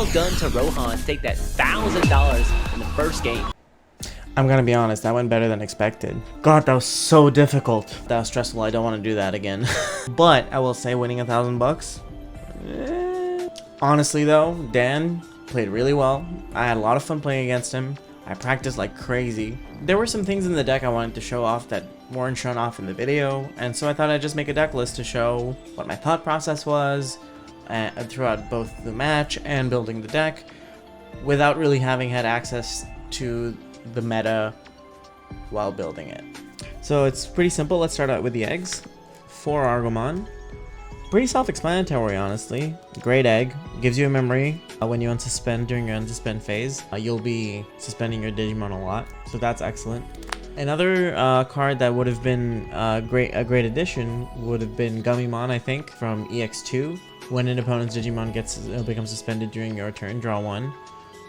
well done to Rohan to take that $1,000 in the first game. I'm gonna be honest, that went better than expected. God, that was so difficult. That was stressful. I don't want to do that again. But I will say, winning $1,000 bucks. Honestly though, Dan played really well. I had a lot of fun playing against him. I practiced like crazy. There were some things in the deck I wanted to show off that weren't shown off in the video, and so I thought I'd just make a deck list to show what my thought process was throughout both the match and building the deck, without really having had access to the meta while building it. So it's pretty simple. Let's start out with the eggs. 4 Argomon. Pretty self-explanatory, honestly. Great egg. Gives you a memory when you unsuspend during your unsuspend phase. You'll be suspending your Digimon a lot, so that's excellent. Another card that would have been a great addition would have been Gummymon, I think, from EX2. When an opponent's Digimon becomes suspended during your turn, draw 1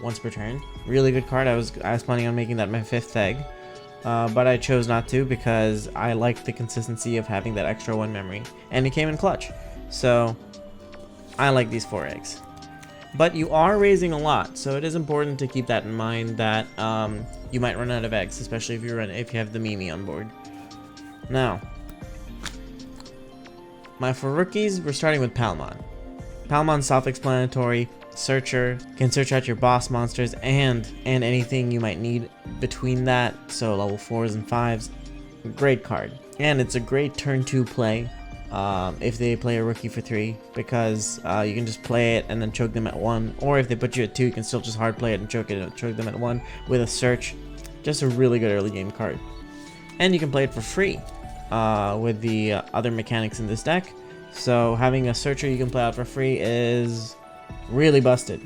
once per turn. Really good card. I was planning on making that my 5th egg, but I chose not to because I liked the consistency of having that extra 1 memory, and it came in clutch. So I like these 4 eggs. But you are raising a lot, so it is important to keep that in mind that you might run out of eggs, especially if you have the Mimi on board. Now, for rookies, we're starting with Palmon. Palmon's self-explanatory. Searcher, can search out your boss monsters and anything you might need between that, so level 4s and 5s. Great card. And it's a great turn 2 play if they play a rookie for 3, because you can just play it and then choke them at 1, or if they put you at 2, you can still just hard play it and choke them at 1 with a search. Just a really good early game card. And you can play it for free with the other mechanics in this deck, so having a searcher you can play out for free is really busted.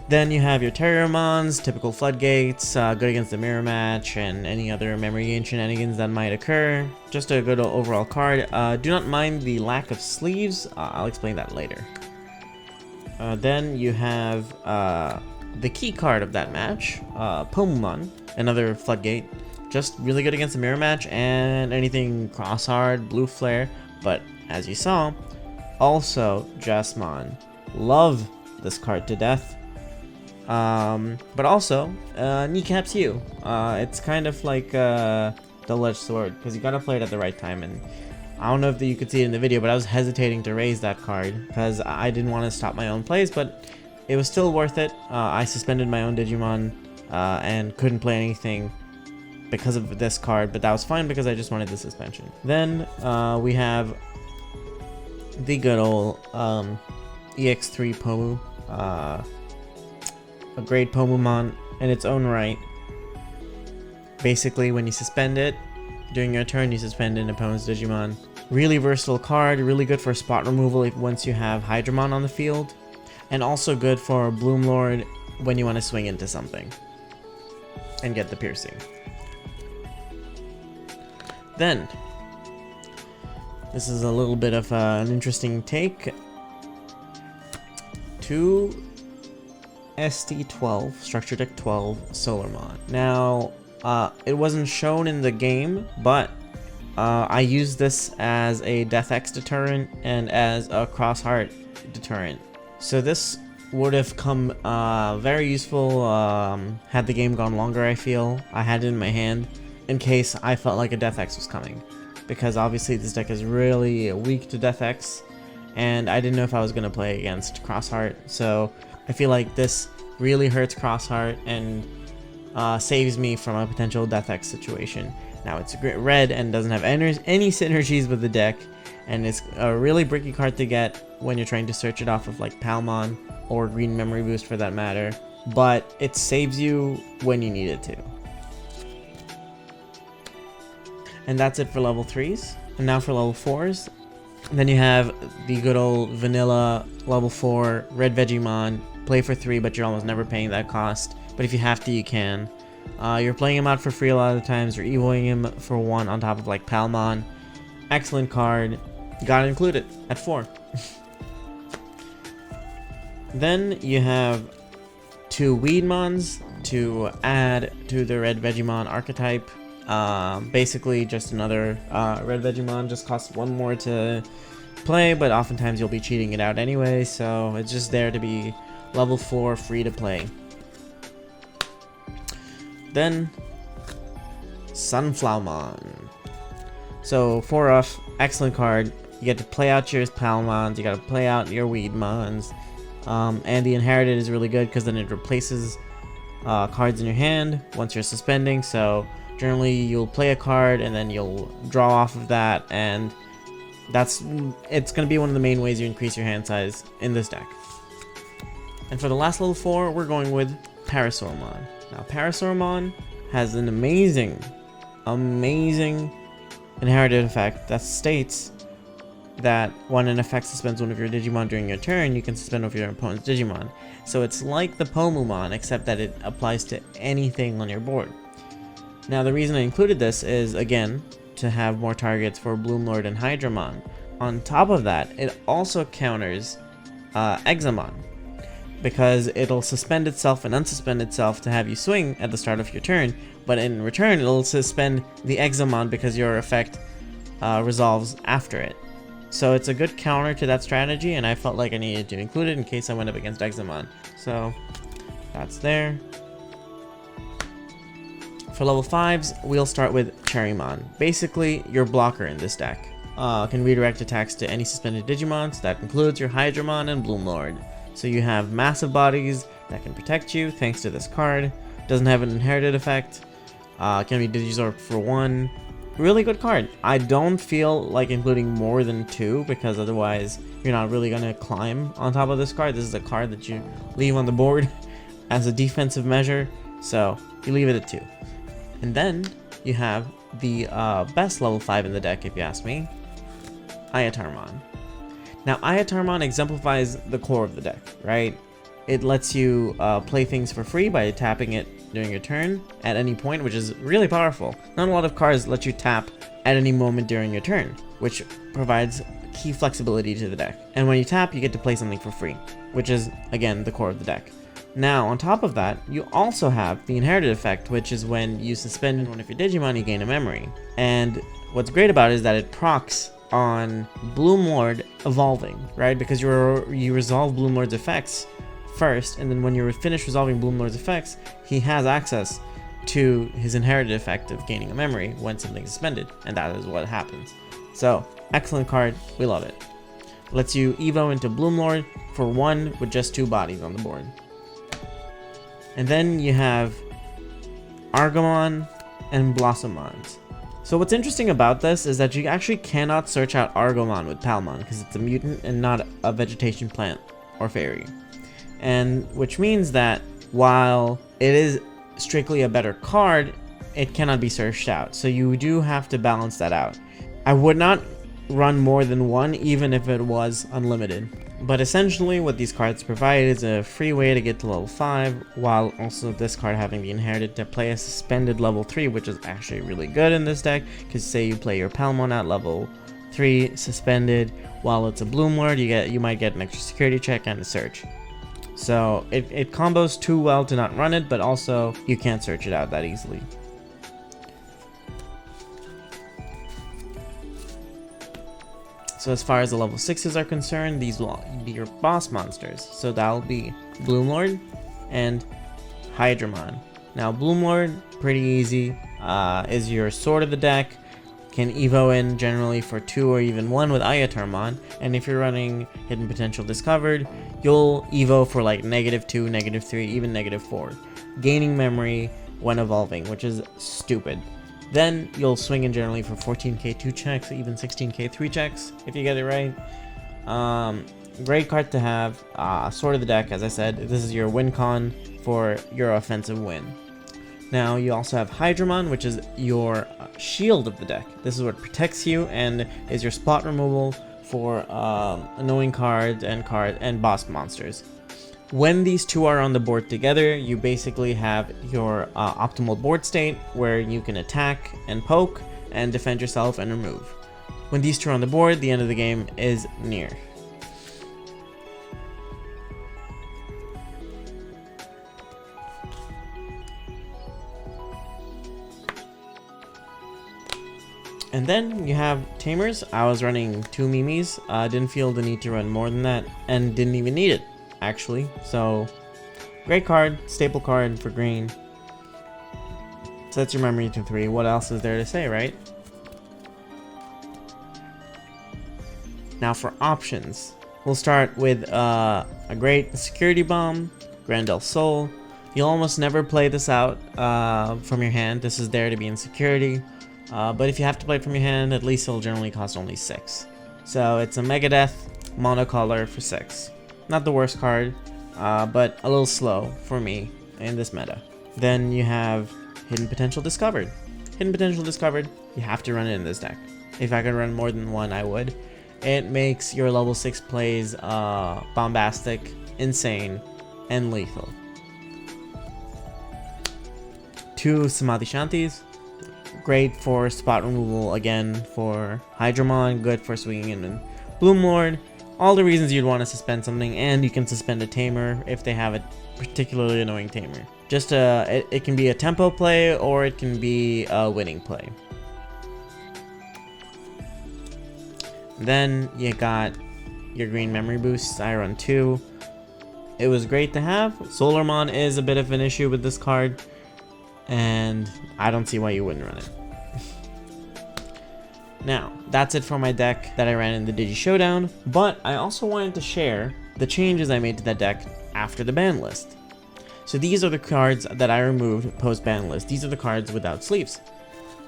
Then you have your Terriermons, typical floodgates, good against the mirror match and any other memory gain shenanigans that might occur. Just a good overall card. Do not mind the lack of sleeves. I'll explain that later. Then you have the key card of that match, Pomumon, another floodgate. Just really good against the mirror match and anything cross-hard, blue flare. But as you saw, also Jasmine. Love this card to death, but also kneecaps you. It's kind of like a double-edged sword because you gotta play it at the right time, and I don't know if you could see it in the video, but I was hesitating to raise that card because I didn't want to stop my own plays, but it was still worth it. I suspended my own Digimon and couldn't play anything because of this card, but that was fine because I just wanted the suspension. Then we have the good old EX3 Pomu. A great Pomumon in its own right. Basically, when you suspend it during your turn, you suspend an opponent's Digimon. Really versatile card, really good for spot removal once you have Hydramon on the field, and also good for Bloom Lord when you want to swing into something and get the piercing. Then, this is a little bit of an interesting take. 2 ST12, Structure Deck 12, Solarmon. Now, it wasn't shown in the game, but I used this as a Death X deterrent and as a Cross Heart deterrent. So this would have come very useful had the game gone longer, I feel. I had it in my hand in case I felt like a Death X was coming, because obviously this deck is really weak to Death X, and I didn't know if I was going to play against Crossheart, so I feel like this really hurts Crossheart and saves me from a potential Death X situation. Now it's red and doesn't have any synergies with the deck, and it's a really bricky card to get when you're trying to search it off of like Palmon or Green Memory Boost for that matter, but it saves you when you need it to. And that's it for level 3s. And now for level 4s. Then you have the good old vanilla level 4 red Vegemon. Play for 3, but you're almost never paying that cost. But if you have to, you can. You're playing him out for free a lot of the times. You're evoing him for 1 on top of like Palmon. Excellent card. You gotta include it at 4. Then you have 2 Weedmons to add to the red Vegemon archetype. Basically just another red Vegemon, just costs 1 more to play, but oftentimes you'll be cheating it out anyway, so it's just there to be level 4 free to play. Then Sunflowmon. So 4-off, excellent card. You get to play out your Palmons, you gotta play out your Weedmons. And the Inherited is really good because then it replaces cards in your hand once you're suspending. So generally you'll play a card and then you'll draw off of that, and it's going to be one of the main ways you increase your hand size in this deck. And for the last level 4, we're going with Parasaurmon. Now Parasaurmon has an amazing inherited effect that states that when an effect suspends one of your Digimon during your turn, you can suspend one of your opponent's Digimon. So it's like the Pomumon, except that it applies to anything on your board. Now the reason I included this is, again, to have more targets for Bloomlord and Hydramon. On top of that, it also counters Examon, because it'll suspend itself and unsuspend itself to have you swing at the start of your turn, but in return it'll suspend the Examon because your effect resolves after it. So it's a good counter to that strategy, and I felt like I needed to include it in case I went up against Examon. So that's there. For level 5s, we'll start with Cherrymon. Basically, your blocker in this deck. Can redirect attacks to any suspended Digimons. That includes your Hydramon and Bloomlord. So you have massive bodies that can protect you thanks to this card. Doesn't have an inherited effect. Can be Digizorb for 1. Really good card. I don't feel like including more than 2 because otherwise you're not really going to climb on top of this card. This is a card that you leave on the board as a defensive measure, so you leave it at 2. And then you have the best level 5 in the deck, if you ask me, Ayatarmon. Now Ayatarmon exemplifies the core of the deck, right? It lets you play things for free by tapping it during your turn at any point, which is really powerful. Not a lot of cards let you tap at any moment during your turn, which provides key flexibility to the deck. And when you tap, you get to play something for free, which is, again, the core of the deck. Now, on top of that, you also have the inherited effect, which is when you suspend one of your Digimon, you gain a memory. And what's great about it is that it procs on Bloomlord evolving, right? Because you resolve Bloomlord's effects first, and then when you're finished resolving Bloomlord's effects, he has access to his inherited effect of gaining a memory when something's suspended, and that is what happens. So, excellent card, we love it. Lets you evo into Bloomlord for 1 with just 2 bodies on the board. And then you have Argomon and Blossomons. So what's interesting about this is that you actually cannot search out Argomon with Palmon because it's a mutant and not a vegetation plant or fairy. And which means that while it is strictly a better card, it cannot be searched out. So you do have to balance that out. I would not run more than 1 even if it was unlimited. But essentially what these cards provide is a free way to get to level 5, while also this card having the inherited to play a suspended level 3, which is actually really good in this deck, because say you play your Palmon at level 3 suspended, while it's a Bloomlord, you might get an extra security check and a search. So it combos too well to not run it, but also you can't search it out that easily. So as far as the level 6s are concerned, these will be your boss monsters. So that'll be Bloomlord and Hydramon. Now Bloomlord, pretty easy, is your sword of the deck. Can evo in generally for 2 or even 1 with Ayatarmon, and if you're running Hidden Potential Discovered, you'll evo for like -2, -3, even -4, gaining memory when evolving, which is stupid. Then you'll swing in generally for 14k 2 checks, even 16k 3 checks if you get it right. Great card to have. Sword of the deck, as I said, this is your win con for your offensive win. Now you also have Hydramon, which is your shield of the deck. This is what protects you and is your spot removal for annoying cards and boss monsters. When these two are on the board together, you basically have your optimal board state where you can attack and poke and defend yourself and remove. When these two are on the board, the end of the game is near. And then you have Tamers. I was running 2 Mimis, didn't feel the need to run more than that, and didn't even need it. actually. So, great card, staple card for green. Sets your memory to 3. What else is there to say, right? Now for options. We'll start with a great security bomb, Grand El Sol. You'll almost never play this out from your hand. This is there to be in security. But if you have to play it from your hand, at least it'll generally cost only 6. So it's a Megadeth monocolor for 6. Not the worst card, but a little slow for me in this meta. Then you have Hidden Potential Discovered. Hidden Potential Discovered, you have to run it in this deck. If I could run more than one, I would. It makes your level 6 plays bombastic, insane, and lethal. 2 Samadhi Shantis. Great for spot removal again for Hydramon, good for swinging in and Bloom Lord. All the reasons you'd want to suspend something, and you can suspend a tamer if they have a particularly annoying tamer. Just it can be a tempo play or it can be a winning play. Then you got your green memory boosts. I run 2. It was great to have. Solarmon is a bit of an issue with this card, and I don't see why you wouldn't run it. Now, that's it for my deck that I ran in the Digi Showdown, but I also wanted to share the changes I made to that deck after the ban list. So these are the cards that I removed post ban list. These are the cards without sleeves.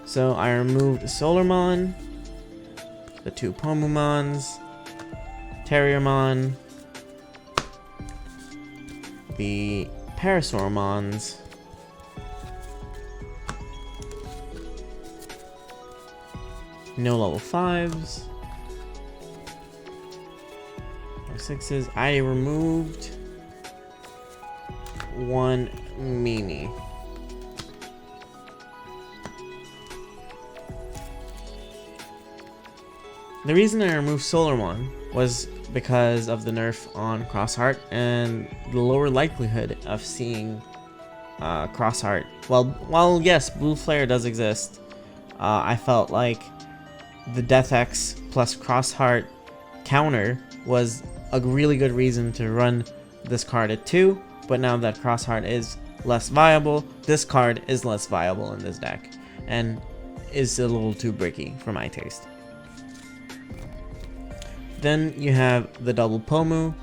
So I removed Solarmon, the 2 Pomumons, Terriermon, the Parasaurmons, no level 5s, no 6s. I removed 1 Mimi. The reason I removed Solarmon was because of the nerf on Crossheart and the lower likelihood of seeing Crossheart. While yes, Blue Flare does exist, I felt like the Death X plus Crossheart counter was a really good reason to run this card at 2, but now that Crossheart is less viable, this card is less viable in this deck and is a little too bricky for my taste. Then you have the double Pomu.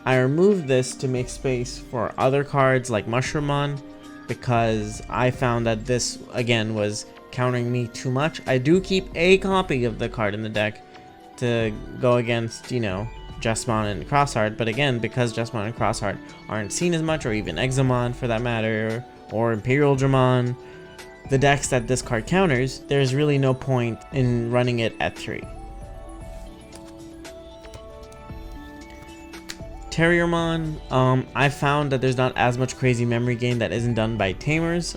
I removed this to make space for other cards like Mushroomon because I found that this again was countering me too much. I do keep a copy of the card in the deck to go against, you know, Jesmon and Crossheart, but again, because Jesmon and Crossheart aren't seen as much, or even Examon for that matter, or Imperial Dramon, the decks that this card counters, there's really no point in running it at 3. Terriermon, I found that there's not as much crazy memory gain that isn't done by tamers.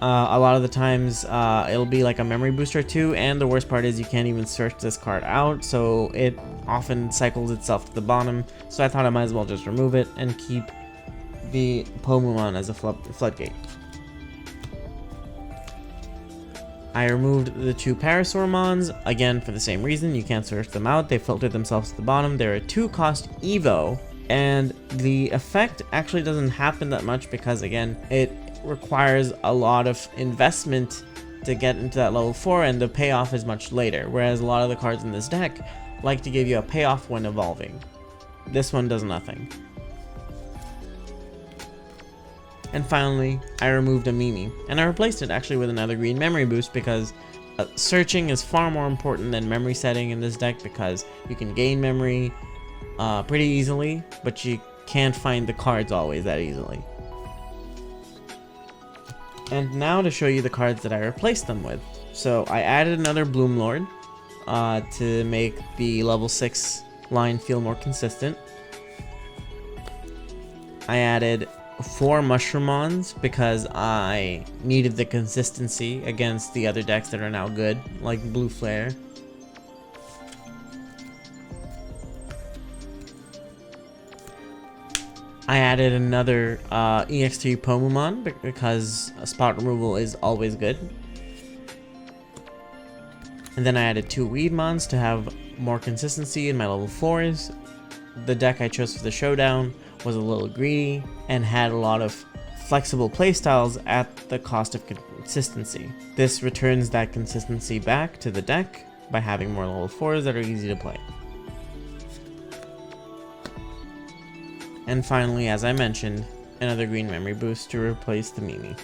A lot of the times it'll be like a memory booster or 2, and the worst part is you can't even search this card out, so it often cycles itself to the bottom. So I thought I might as well just remove it and keep the Pomumon as a floodgate. I removed the 2 Parasaurmons, again for the same reason. You can't search them out, they filter themselves to the bottom. They're a 2 cost Evo, and the effect actually doesn't happen that much because again, it requires a lot of investment to get into that level 4, and the payoff is much later, whereas a lot of the cards in this deck like to give you a payoff when evolving. This one does nothing. And finally, I removed a Mimi, and I replaced it actually with another green memory boost because searching is far more important than memory setting in this deck, because you can gain memory pretty easily, but you can't find the cards always that easily. And now to show you the cards that I replaced them with. So I added another Bloom Lord to make the level 6 line feel more consistent. I added 4 Mushroomons because I needed the consistency against the other decks that are now good, like Blue Flare. I added another EX3 Pomumon because spot removal is always good. And then I added 2 Weedmons to have more consistency in my level 4s. The deck I chose for the showdown was a little greedy and had a lot of flexible playstyles at the cost of consistency. This returns that consistency back to the deck by having more level 4s that are easy to play. And finally, as I mentioned, another green memory boost to replace the Mimi.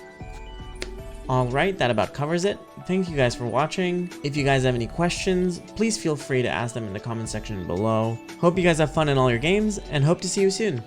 Alright, that about covers it. Thank you guys for watching. If you guys have any questions, please feel free to ask them in the comment section below. Hope you guys have fun in all your games, and hope to see you soon.